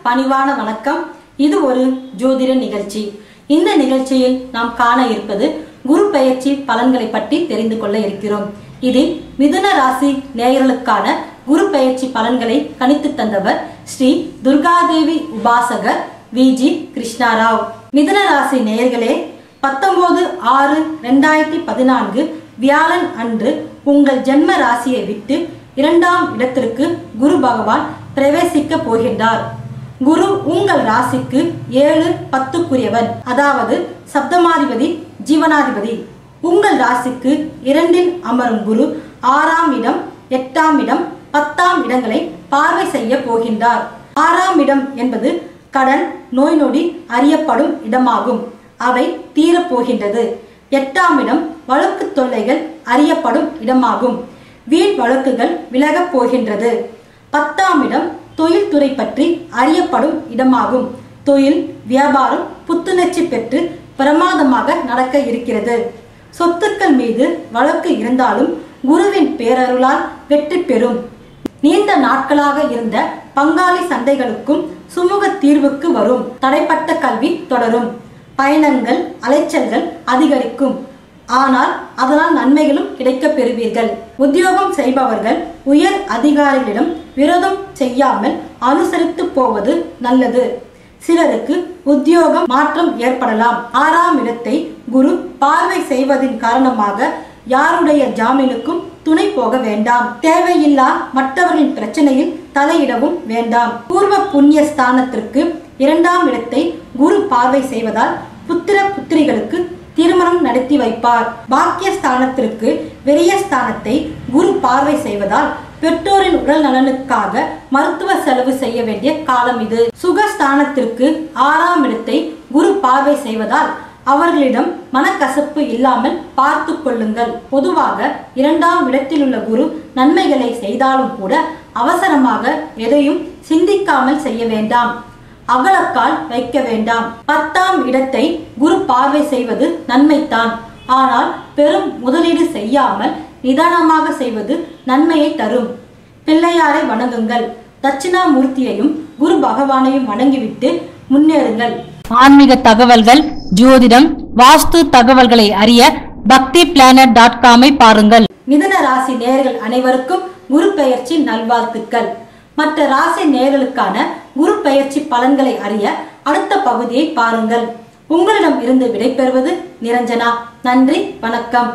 பணிவான வணக்கம். இது ஒரு ஜோதிட நிகழ்ச்சி. இந்த நிகழ்ச்சியில் நாம் காண இருப்பது குரு பெயர்ச்சி பலன்களை பற்றி தெரிந்து கொள்ள இருக்கிறோம். இதில் மிதுன ராசி நேயர்களுக்கான குரு பெயர்ச்சி பலன்களை கணித்து தந்தவர் ஸ்ரீ துர்காதேவி உபாசகர் விஜி கிருஷ்ணாராவ். மிதுன ராசி நேயர்களே, 19/6/2014 வியாழன் அன்று உங்கள் ஜென்ம ராசியை விட்டு 2ஆம் இடத்திற்கு குரு பகவான் பிரவேசிக்க போகின்றார். குரு உங்கள் ராசிக்கு 7-10க்குரியவன், அதாவது சப்தமாதிபதி, ஜீவனாதிபதி. உங்கள் ராசிக்கு 2இல் அமரும் குரு 6ஆம் இடம், 8ஆம் இடம், 10ஆம் இடங்களை பார்வை செய்ய போகின்றார். 6ஆம் இடம் என்பது கடன், நோய் நொடி அறியப்படும் இடமாகும். அவை தீரப்போகின்றது. 8ஆம் இடம் வழக்கு தொல்லைகள் அறியப்படும் இடமாகும். வீண் வழக்குகள் விலகப் போகின்றது. 10ஆம் இடம் தொழில் துறை பற்றி அறியப்படும் இடமாகும். தொழில் வியாபாரம் புத்துணர்ச்சி பெற்று பிரமாதமாக நடக்க இருக்கிறது. சொத்துக்கள் மீது வழக்கு இருந்தாலும் குருவின் பேரருளால் வெற்றி பெறும். நீண்ட நாட்களாக இருந்த பங்காளி சண்டைகளுக்கும் சுமூக தீர்வுக்கு வரும். தடைப்பட்ட கல்வி தொடரும். பயணங்கள், அலைச்சல்கள் அதிகரிக்கும். ஆனால் அதனால் நன்மைகளும் கிடைக்க பெறுவீர்கள். உத்தியோகம் செய்பவர்கள் உயர் அதிகாரிகளிடம் விரோதம் செய்யாமல் அனுசரித்து போவது நல்லது. சிலருக்கு உத்தியோகம் மாற்றம் ஏற்படலாம். 6ஆம் இடத்தை குரு பார்வை செய்வதின் காரணமாக யாருடைய ஜாமீனுக்கும் துணை போக வேண்டாம். தேவையில்லா மற்றவர்களின் பிரச்சனையில் தலையிடவும் வேண்டாம். பூர்வ புண்ணிய ஸ்தானத்திற்கு 2ஆம் இடத்தை குரு பார்வை செய்வதால் புத்திர புத்திரிகளுக்கு திருமணம் நடத்தி வைப்பார். பாக்கியஸ்தானத்திற்கு விரயஸ்தானத்தை குரு பார்வை செய்வதால் பெற்றோரின் உடல் நலனுக்காக மருத்துவ செலவு செய்ய வேண்டிய காலம் இது. சுகஸ்தானத்திற்கு 6ஆம் இடத்தை குரு பார்வை செய்வதால் அவர்களிடம் மனக்கசப்பு இல்லாமல் பார்த்து கொள்ளுங்கள். பொதுவாக 2ஆம் இடத்தில் உள்ள குரு நன்மைகளை செய்தாலும் கூட அவசரமாக எதையும் சிந்திக்காமல் செய்ய வேண்டாம். அகலக்கால் வைக்க வேண்டாம். 10ஆம் இடத்தை குரு பார்வை செய்வது நன்மைத்தான். ஆனால் பெரும் முதலீடு செய்யாமல் நிதானமாக செய்வது நன்மையை தரும். பிள்ளையாரை வணங்குங்கள். தட்சிணாமூர்த்தியையும் குரு பகவானையும் வணங்கிவிட்டு முன்னேறுங்கள். ஆன்மீக தகவல்கள், ஜோதிடம், வாஸ்து தகவல்களை அறிய bhaktiplanet.com-ஐ பாருங்கள். மிதுன ராசி நேயர்கள் அனைவருக்கும் குரு பெயர்ச்சி நல்வாழ்த்துக்கள். மற்ற ராசி நேயர்களுக்கான குரு பெயர்ச்சி பலன்களை அறிய அடுத்த பகுதியை பாருங்கள். உங்களிடம் இருந்து விடைபெறுவது நிரஞ்சனா. நன்றி, வணக்கம்.